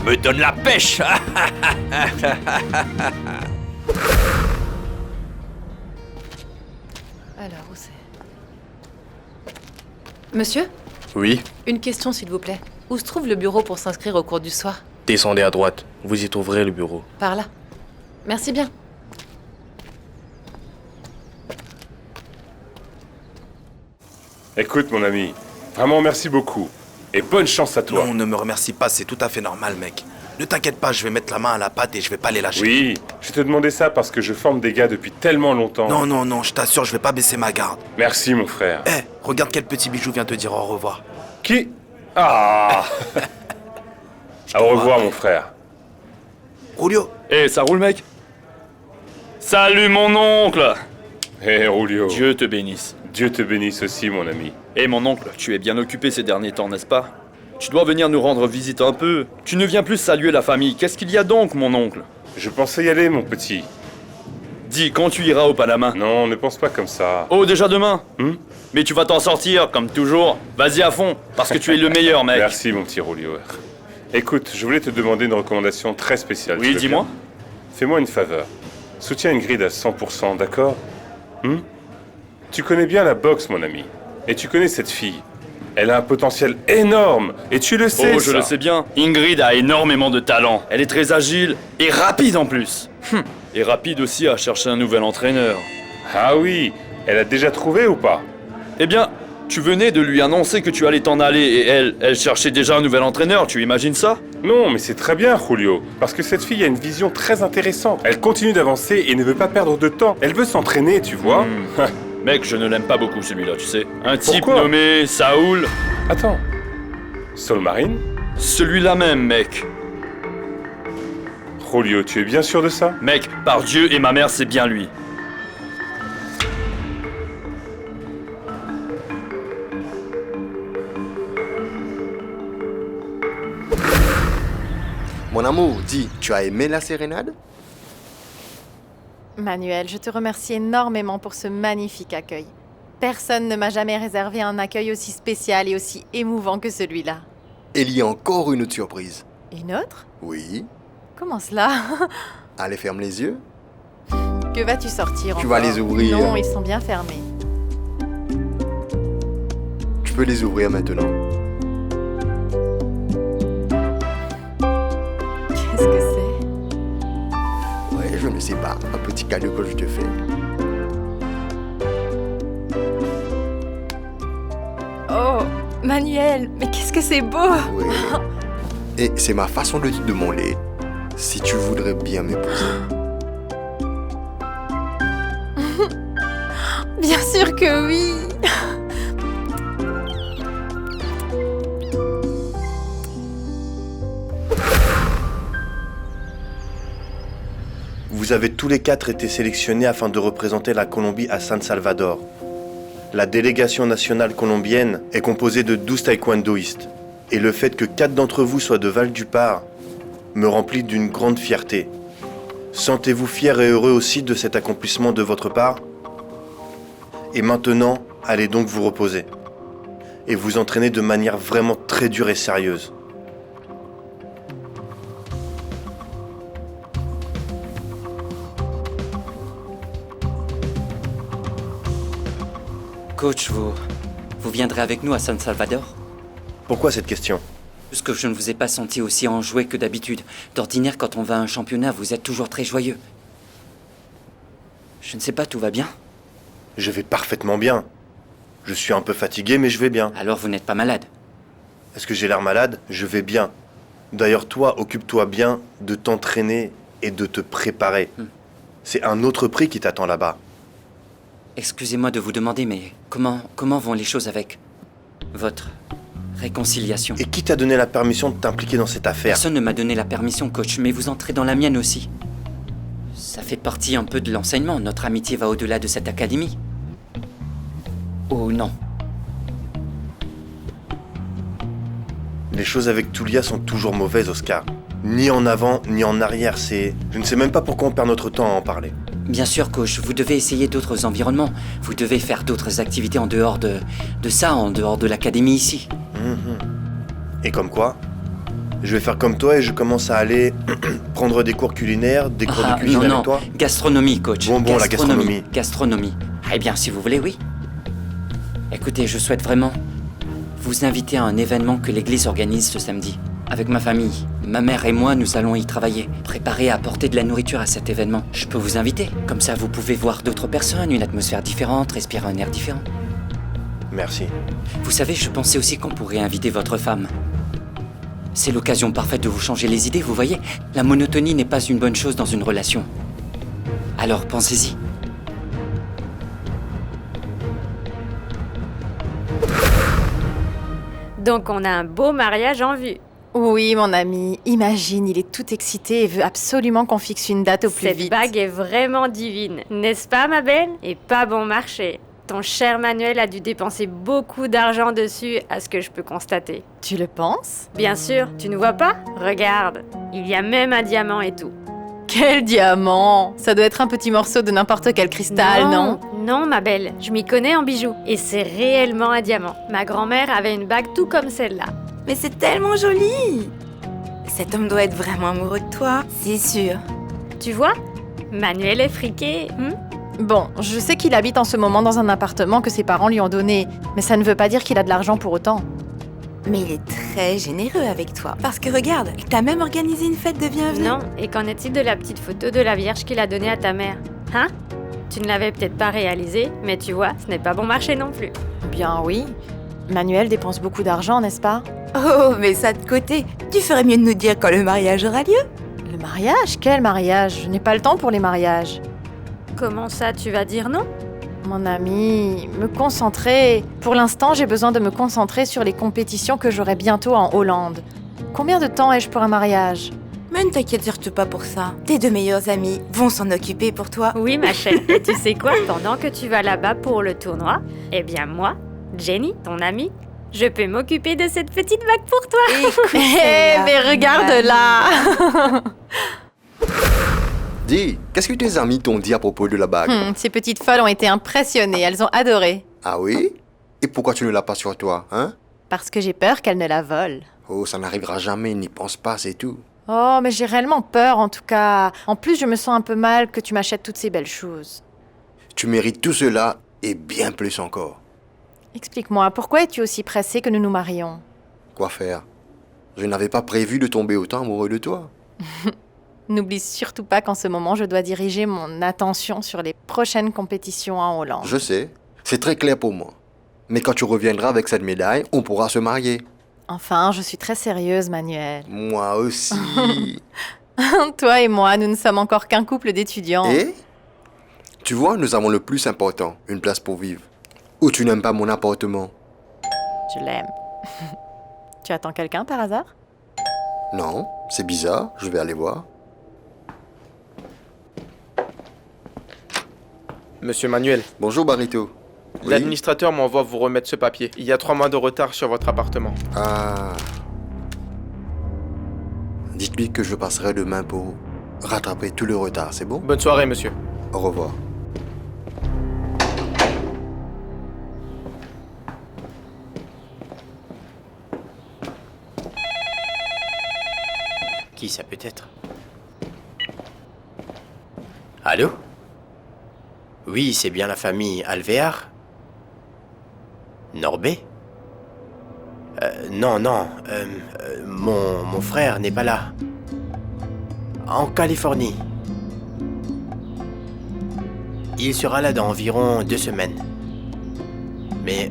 me donne la pêche. Alors, où c'est? Monsieur? Oui, Une question, s'il vous plaît. Où se trouve le bureau pour s'inscrire au cours du soir? descendez à droite. Vous y trouverez le bureau. Par là. Merci bien. Écoute, mon ami, vraiment merci beaucoup. Et bonne chance à toi. Non, ne me remercie pas, c'est tout à fait normal, mec. Ne t'inquiète pas, je vais mettre la main à la pâte et je vais pas les lâcher. Oui, je te demandais ça parce que je forme des gars depuis tellement longtemps. Non, je t'assure, je vais pas baisser ma garde. Merci, mon frère. Eh, regarde quel petit bijou vient te dire au revoir. Qui? Ah. Au revoir, mon frère. Julio. Eh, ça roule, mec? Salut, mon oncle! Eh, Julio. Dieu te bénisse. Dieu te bénisse aussi, mon ami. Eh, mon oncle, tu es bien occupé ces derniers temps, n'est-ce pas? Tu dois venir nous rendre visite un peu. Tu ne viens plus saluer la famille. Qu'est-ce qu'il y a donc, mon oncle? Je pensais y aller, mon petit. Dis, quand tu iras au Panama? Non, ne pense pas comme ça. Oh, déjà demain? Mais tu vas t'en sortir, comme toujours. Vas-y à fond, parce que tu es le meilleur, mec. Merci, mon petit Julio. Écoute, je voulais te demander une recommandation très spéciale. Oui, dis-moi. Fais-moi une faveur. Soutiens Ingrid à 100%, d'accord? Tu connais bien la boxe, mon ami. Et tu connais cette fille. Elle a un potentiel énorme. Et tu le sais, Oh, je le sais bien. Ingrid a énormément de talent. Elle est très agile et rapide en plus. Et rapide aussi à chercher un nouvel entraîneur. Ah oui, elle a déjà trouvé ou pas? Eh bien, tu venais de lui annoncer que tu allais t'en aller et elle cherchait déjà un nouvel entraîneur, tu imagines ça? Non, mais c'est très bien, Julio. Parce que cette fille a une vision très intéressante. Elle continue d'avancer et ne veut pas perdre de temps. Elle veut s'entraîner, tu vois. Mec, je ne l'aime pas beaucoup celui-là, tu sais. Un type Pourquoi? nommé Saoul. Attends. Saul Marine? Celui-là même, mec. Julio, tu es bien sûr de ça? Mec, par Dieu et ma mère, c'est bien lui. Mon amour, dis, tu as aimé la sérénade? Manuel, je te remercie énormément pour ce magnifique accueil. Personne ne m'a jamais réservé un accueil aussi spécial et aussi émouvant que celui-là. Il y a encore une autre surprise. Une autre? Oui. Comment cela? Allez, ferme les yeux. Que vas-tu sortir Tu vas encore? les ouvrir. Non, ils sont bien fermés. Tu peux les ouvrir maintenant. Qu'est-ce que c'est? Ouais, je ne sais pas. Un petit cadeau que je te fais. Oh, Manuel, mais qu'est-ce que c'est beau! Oui. Et c'est ma façon de te demander si tu voudrais bien m'épouser. Bien sûr que oui. Vous avez tous les 4 été sélectionnés afin de représenter la Colombie à San Salvador. La délégation nationale colombienne est composée de 12 taekwondoïstes. Et le fait que 4 d'entre vous soient de Val-du-Par me remplit d'une grande fierté. Sentez-vous fiers et heureux aussi de cet accomplissement de votre part? Et maintenant, allez donc vous reposer. Et vous entraîner de manière vraiment très dure et sérieuse. Coach, vous viendrez avec nous à San Salvador? Pourquoi cette question? Parce que je ne vous ai pas senti aussi enjoué que d'habitude. D'ordinaire, quand on va à un championnat, vous êtes toujours très joyeux. Je ne sais pas, tout va bien? Je vais parfaitement bien. Je suis un peu fatigué, mais je vais bien. Alors vous n'êtes pas malade? Est-ce que j'ai l'air malade? Je vais bien. D'ailleurs, toi, occupe-toi bien de t'entraîner et de te préparer. C'est un autre prix qui t'attend là-bas. Excusez-moi de vous demander, mais comment vont les choses avec votre réconciliation? Et qui t'a donné la permission de t'impliquer dans cette affaire? Personne ne m'a donné la permission, coach, mais vous entrez dans la mienne aussi. Ça fait partie un peu de l'enseignement. Notre amitié va au-delà de cette académie. Oh non. Les choses avec Tulia sont toujours mauvaises, Oscar. Ni en avant, ni en arrière, c'est... Je ne sais même pas pourquoi on perd notre temps à en parler. Bien sûr, coach, vous devez essayer d'autres environnements. Vous devez faire d'autres activités en dehors de ça, en dehors de l'académie ici. Et comme quoi? Je vais faire comme toi et je commence à aller prendre des cours culinaires, des cours de cuisine avec toi. Gastronomie, coach. Bon, la gastronomie. Gastronomie. Eh bien, si vous voulez, oui. Écoutez, je souhaite vraiment vous inviter à un événement que l'église organise ce samedi. Avec ma famille, ma mère et moi, nous allons y travailler, préparer à apporter de la nourriture à cet événement. Je peux vous inviter. Comme ça, vous pouvez voir d'autres personnes, une atmosphère différente, respirer un air différent. Merci. Vous savez, je pensais aussi qu'on pourrait inviter votre femme. C'est l'occasion parfaite de vous changer les idées, vous voyez? La monotonie n'est pas une bonne chose dans une relation. Alors, pensez-y. Donc on a un beau mariage en vue. Oui, mon ami. Imagine, il est tout excité et veut absolument qu'on fixe une date au plus vite. Cette bague est vraiment divine, n'est-ce pas, ma belle? Et pas bon marché. Ton cher Manuel a dû dépenser beaucoup d'argent dessus, à ce que je peux constater. Tu le penses? Bien sûr, tu ne vois pas? Regarde, il y a même un diamant et tout. Quel diamant! Ça doit être un petit morceau de n'importe quel cristal, non? Non, ma belle, je m'y connais en bijoux. Et c'est réellement un diamant. Ma grand-mère avait une bague tout comme celle-là. Mais c'est tellement joli! Cet homme doit être vraiment amoureux de toi, c'est sûr. Tu vois? Manuel est friqué, Bon, je sais qu'il habite en ce moment dans un appartement que ses parents lui ont donné, mais ça ne veut pas dire qu'il a de l'argent pour autant. Mais il est très généreux avec toi. Parce que regarde, il t'a même organisé une fête de bienvenue. Non, et qu'en est-il de la petite photo de la Vierge qu'il a donnée à ta mère? Hein? Tu ne l'avais peut-être pas réalisée, mais tu vois, ce n'est pas bon marché non plus. Bien oui. Manuel dépense beaucoup d'argent, n'est-ce pas? Oh, mais ça de côté. Tu ferais mieux de nous dire quand le mariage aura lieu. Le mariage? Quel mariage? Je n'ai pas le temps pour les mariages. Comment ça, tu vas dire non? Mon ami, me concentrer. Pour l'instant, j'ai besoin de me concentrer sur les compétitions que j'aurai bientôt en Hollande. Combien de temps ai-je pour un mariage? Mais ne t'inquiète surtout pas pour ça. Tes deux meilleurs amis vont s'en occuper pour toi. Oui, ma chère. Et tu sais quoi? Pendant que tu vas là-bas pour le tournoi, eh bien moi, Jenny, ton amie, je peux m'occuper de cette petite bague pour toi. Écoute, mais regarde-la. Dis, qu'est-ce que tes amis t'ont dit à propos de la bague? Ces petites folles ont été impressionnées, elles ont adoré. Ah oui? Et pourquoi tu ne l'as pas sur toi, hein? Parce que j'ai peur qu'elles ne la volent. Oh, ça n'arrivera jamais, n'y pense pas, c'est tout. Oh, mais j'ai réellement peur en tout cas. En plus, je me sens un peu mal que tu m'achètes toutes ces belles choses. Tu mérites tout cela et bien plus encore. Explique-moi, pourquoi es-tu aussi pressé que nous nous marions? Quoi faire? Je n'avais pas prévu de tomber autant amoureux de toi. N'oublie surtout pas qu'en ce moment, je dois diriger mon attention sur les prochaines compétitions en Hollande. Je sais, c'est très clair pour moi. Mais quand tu reviendras avec cette médaille, on pourra se marier. Enfin, je suis très sérieuse, Manuel. Moi aussi. Toi et moi, nous ne sommes encore qu'un couple d'étudiants. Et tu vois, nous avons le plus important, une place pour vivre. Ou tu n'aimes pas mon appartement? Je l'aime. Tu attends quelqu'un par hasard? Non, c'est bizarre, je vais aller voir. Monsieur Manuel. Bonjour Barito. Oui? L'administrateur m'envoie vous remettre ce papier. Il y a 3 mois de retard sur votre appartement. Ah. Dites-lui que je passerai demain pour rattraper tout le retard, c'est bon? Bonne soirée, monsieur. Au revoir. Qui ça peut être? Allô? Oui, c'est bien la famille Alvear? Norbé? Non, mon frère n'est pas là. En Californie. Il sera là dans environ 2 semaines. Mais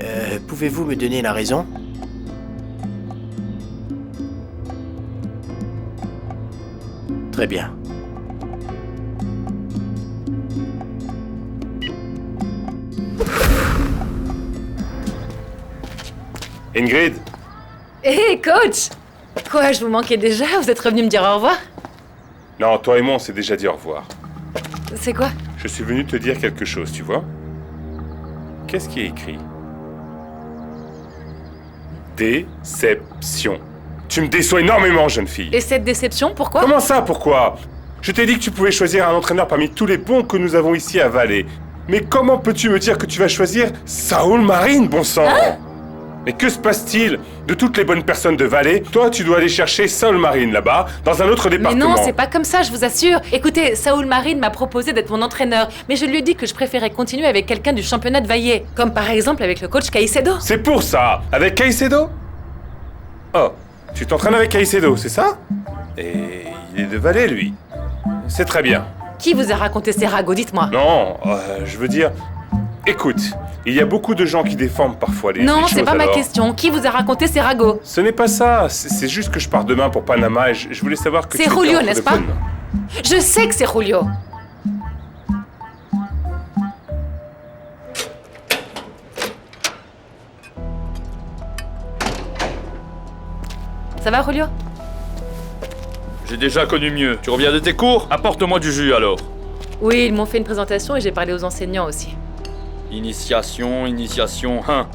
pouvez-vous me donner la raison? Très bien. Ingrid? Hé, coach! Quoi, je vous manquais déjà? Vous êtes revenu me dire au revoir? Non, toi et moi, on s'est déjà dit au revoir. C'est quoi? Je suis venu te dire quelque chose, tu vois? Qu'est-ce qui est écrit? Déception. Tu me déçois énormément, jeune fille. Et cette déception, pourquoi? Comment ça, pourquoi? Je t'ai dit que tu pouvais choisir un entraîneur parmi tous les bons que nous avons ici à Valais. Mais comment peux-tu me dire que tu vas choisir Saul Marine, bon sang? Hein? Mais que se passe-t-il de toutes les bonnes personnes de Valais? Toi, tu dois aller chercher Saul Marine là-bas, dans un autre Mais département. non, c'est pas comme ça, je vous assure. Écoutez, Saul Marine m'a proposé d'être mon entraîneur, mais je lui ai dit que je préférais continuer avec quelqu'un du championnat de Vaillé, comme par exemple avec le coach Caicedo. C'est pour ça. Avec Caicedo? Oh, tu t'entraînes avec Caicedo, c'est ça? Et il est de Valais, lui. C'est très bien. Qui vous a raconté ces ragots, dites-moi? Non, je veux dire... Écoute, il y a beaucoup de gens qui déforment parfois les Non, choses, c'est pas ma alors. question. Qui vous a raconté ces ragots? Ce n'est pas ça, c'est juste que je pars demain pour Panama et je voulais savoir que C'est tu étais Julio, entre n'est-ce de pas? bonnes mains. Je sais que c'est Julio. Ça va, Julio? J'ai déjà connu mieux. Tu reviens de tes cours? Apporte-moi du jus alors. Oui, ils m'ont fait une présentation et j'ai parlé aux enseignants aussi. Initiation, hein.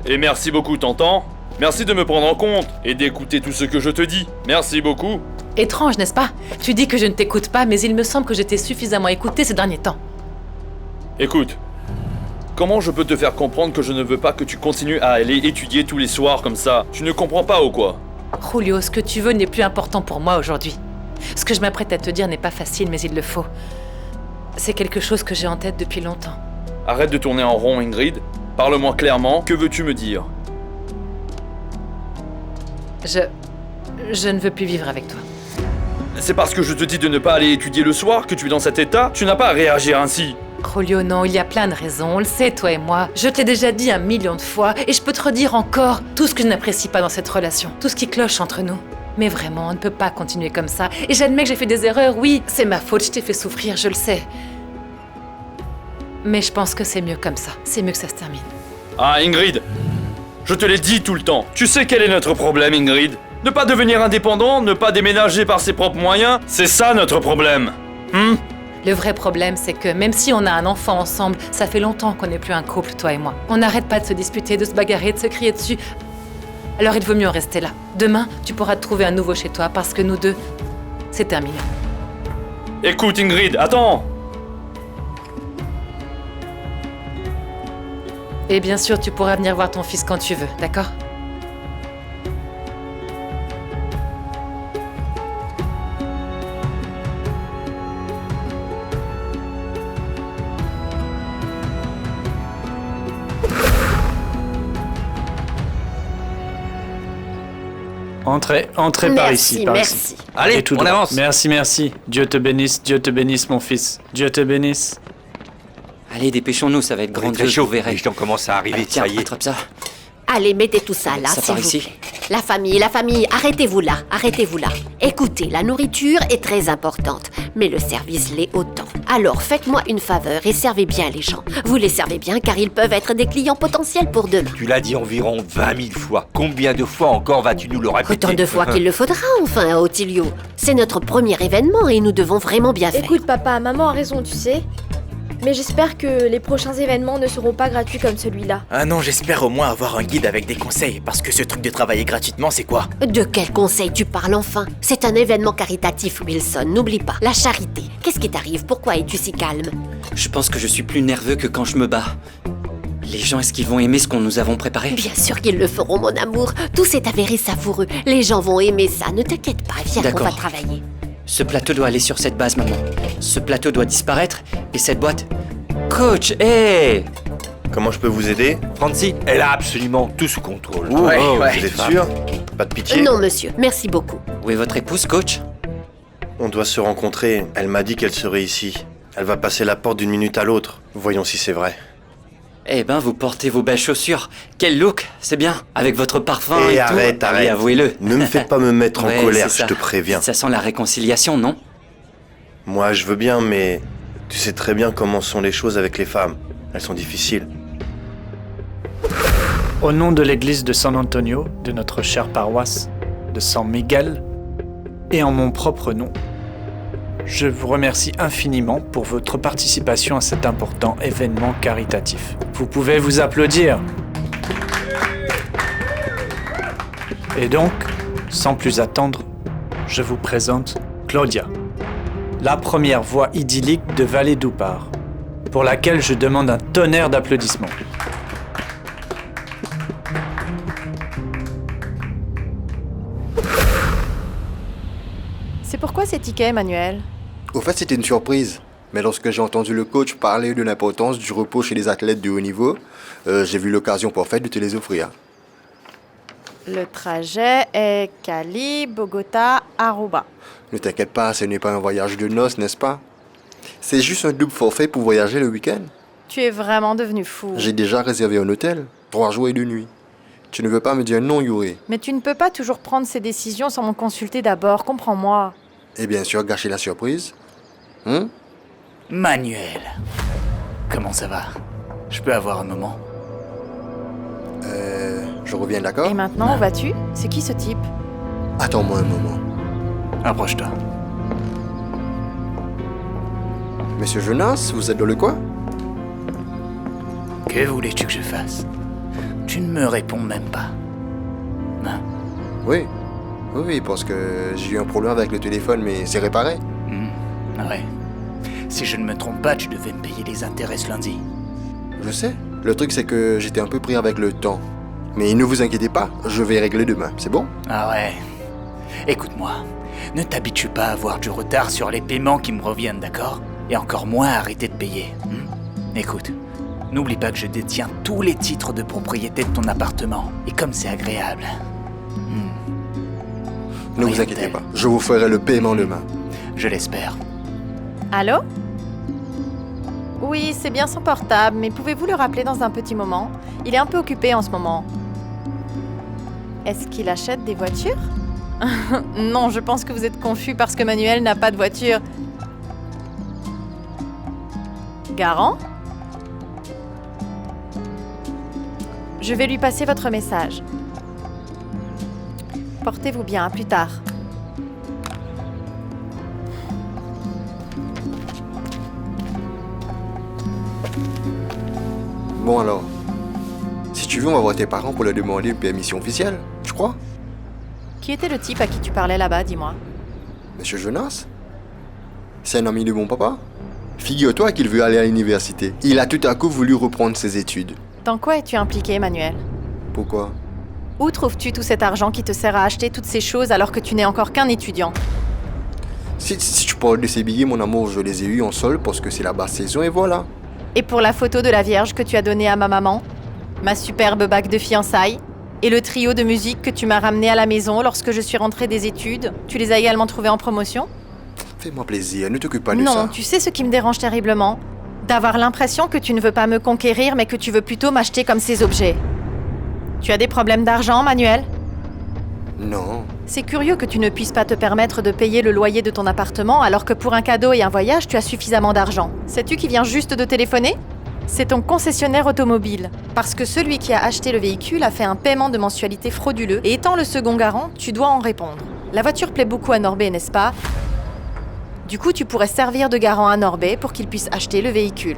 Et merci beaucoup, t'entends? Merci de me prendre en compte et d'écouter tout ce que je te dis. Merci beaucoup. Étrange, n'est-ce pas? Tu dis que je ne t'écoute pas, mais il me semble que je t'ai suffisamment écouté ces derniers temps. Écoute, comment je peux te faire comprendre que je ne veux pas que tu continues à aller étudier tous les soirs comme ça? Tu ne comprends pas ou quoi? Julio, ce que tu veux n'est plus important pour moi aujourd'hui. Ce que je m'apprête à te dire n'est pas facile, mais il le faut. C'est quelque chose que j'ai en tête depuis longtemps. Arrête de tourner en rond, Ingrid. Parle-moi clairement, que veux-tu me dire? Je ne veux plus vivre avec toi. C'est parce que je te dis de ne pas aller étudier le soir que tu es dans cet état? Tu n'as pas à réagir ainsi. Julio, non, il y a plein de raisons, on le sait, toi et moi. Je te l'ai déjà dit 1 million de fois, et je peux te redire encore tout ce que je n'apprécie pas dans cette relation, tout ce qui cloche entre nous. Mais vraiment, on ne peut pas continuer comme ça. Et j'admets que j'ai fait des erreurs, oui, c'est ma faute, je t'ai fait souffrir, je le sais. Mais je pense que c'est mieux comme ça, c'est mieux que ça se termine. Ah, Ingrid, je te l'ai dit tout le temps. Tu sais quel est notre problème, Ingrid? Ne pas devenir indépendant, ne pas déménager par ses propres moyens, c'est ça notre problème. Le vrai problème, c'est que même si on a un enfant ensemble, ça fait longtemps qu'on n'est plus un couple, toi et moi. On n'arrête pas de se disputer, de se bagarrer, de se crier dessus. Alors il vaut mieux en rester là. Demain, tu pourras te trouver un nouveau chez toi parce que nous deux, c'est terminé. Écoute, Ingrid, attends. Et bien sûr, tu pourras venir voir ton fils quand tu veux, d'accord? Entrez par ici, par merci. ici. Allez, Et tout on droit. avance. Merci, merci. Dieu te bénisse, mon fils. Dieu te bénisse. Allez, dépêchons-nous, ça va être grandiose, vous verrez. Les gens commencent à arriver, Allez, tiens, ça y est. attrape ça. Allez, mettez tout ça là, Ça s'il part vous ici. plaît. La famille, arrêtez-vous là, arrêtez-vous là. Écoutez, la nourriture est très importante, mais le service l'est autant. Alors faites-moi une faveur et servez bien les gens. Vous les servez bien car ils peuvent être des clients potentiels pour demain. Tu l'as dit environ 20 000 fois. Combien de fois encore vas-tu nous le répéter? Autant de fois qu'il le faudra, enfin, Otilio. C'est notre premier événement et nous devons vraiment bien faire. Écoute, papa, maman a raison, tu sais. Mais j'espère que les prochains événements ne seront pas gratuits comme celui-là. Ah non, j'espère au moins avoir un guide avec des conseils, parce que ce truc de travailler gratuitement, c'est quoi? De quel conseil tu parles enfin? C'est un événement caritatif, Wilson, n'oublie pas. La charité. Qu'est-ce qui t'arrive? Pourquoi es-tu si calme? Je pense que je suis plus nerveux que quand je me bats. Les gens, est-ce qu'ils vont aimer ce qu'on nous avons préparé? Bien sûr qu'ils le feront, mon amour. Tout s'est avéré savoureux. Les gens vont aimer ça, ne t'inquiète pas, viens, on va travailler. Ce plateau doit aller sur cette base, maman. Ce plateau doit disparaître, et cette boîte... Coach, hé! Comment je peux vous aider? Francie, elle a absolument tout sous contrôle. Ouais, vous êtes sûr? Pas de pitié? Non, monsieur, merci beaucoup. Où est votre épouse, coach? On doit se rencontrer. Elle m'a dit qu'elle serait ici. Elle va passer la porte d'une minute à l'autre. Voyons si c'est vrai. Eh ben, vous portez vos belles chaussures. Quel look, c'est bien. Avec votre parfum et tout. Arrête. Oui, avouez-le. Ne me fais pas me mettre Ouais, en colère, c'est je te préviens. Ça sent la réconciliation, non? Moi, je veux bien, mais tu sais très bien comment sont les choses avec les femmes. Elles sont difficiles. Au nom de l'église de San Antonio, de notre chère paroisse de San Miguel, et en mon propre nom, je vous remercie infiniment pour votre participation à cet important événement caritatif. Vous pouvez vous applaudir. Et donc, sans plus attendre, je vous présente Claudia, la première voix idyllique de Vallée d'Oupar, pour laquelle je demande un tonnerre d'applaudissements. C'est pourquoi ces tickets, Emmanuel? Au fait, c'était une surprise. Mais lorsque j'ai entendu le coach parler de l'importance du repos chez les athlètes de haut niveau, j'ai vu l'occasion parfaite de te les offrir. Le trajet est Cali, Bogota, Aruba. Ne t'inquiète pas, ce n'est pas un voyage de noces, n'est-ce pas? C'est juste un double forfait pour voyager le week-end. Tu es vraiment devenu fou. J'ai déjà réservé un hôtel, 3 jours et 2 nuits. Tu ne veux pas me dire non, Yuri? Mais tu ne peux pas toujours prendre ces décisions sans me consulter d'abord, comprends-moi. Et bien sûr, gâcher la surprise. Manuel, comment ça va? Je peux avoir un moment? Je reviens, d'accord? Et maintenant, où vas-tu? C'est qui ce type? Attends-moi un moment. Approche-toi. Monsieur Jonas, vous êtes dans le coin? Que voulais-tu que je fasse? Tu ne me réponds même pas. Hein? Oui. Oui, parce que j'ai eu un problème avec le téléphone, mais c'est réparé. Ouais. Si je ne me trompe pas, tu devais me payer les intérêts ce lundi. Je sais. Le truc, c'est que j'étais un peu pris avec le temps. Mais ne vous inquiétez pas, je vais régler demain, c'est bon? Ah ouais. Écoute-moi, ne t'habitue pas à avoir du retard sur les paiements qui me reviennent, d'accord? Et encore moins à arrêter de payer. Écoute, n'oublie pas que je détiens tous les titres de propriété de ton appartement. Et comme c'est agréable. Ne vous inquiétez pas, je vous ferai le paiement demain. Je l'espère. Allô? Oui, c'est bien son portable, mais pouvez-vous le rappeler dans un petit moment? Il est un peu occupé en ce moment. Est-ce qu'il achète des voitures? Non, je pense que vous êtes confus parce que Manuel n'a pas de voiture. Garant? Je vais lui passer votre message. Portez-vous bien, à plus tard. Bon alors, si tu veux, on va voir tes parents pour leur demander une permission officielle, tu crois? Qui était le type à qui tu parlais là-bas, dis-moi? Monsieur Jonas? C'est un ami de mon papa. Figure-toi qu'il veut aller à l'université. Il a tout à coup voulu reprendre ses études. Dans quoi es-tu impliqué, Emmanuel? Pourquoi? Où trouves-tu tout cet argent qui te sert à acheter toutes ces choses alors que tu n'es encore qu'un étudiant? Si tu parles de ces billets, mon amour, je les ai eus en solde parce que c'est la basse saison et voilà. Et pour la photo de la Vierge que tu as donnée à ma maman, ma superbe bague de fiançailles, et le trio de musique que tu m'as ramené à la maison lorsque je suis rentrée des études, tu les as également trouvés en promotion? Fais-moi plaisir, ne t'occupe pas de ça. Non, tu sais ce qui me dérange terriblement? D'avoir l'impression que tu ne veux pas me conquérir, mais que tu veux plutôt m'acheter comme ces objets. Tu as des problèmes d'argent, Manuel? Non. C'est curieux que tu ne puisses pas te permettre de payer le loyer de ton appartement alors que pour un cadeau et un voyage, tu as suffisamment d'argent. Sais-tu qui vient juste de téléphoner? C'est ton concessionnaire automobile. Parce que celui qui a acheté le véhicule a fait un paiement de mensualité frauduleux et étant le second garant, tu dois en répondre. La voiture plaît beaucoup à Norbert, n'est-ce pas? Du coup, tu pourrais servir de garant à Norbert pour qu'il puisse acheter le véhicule.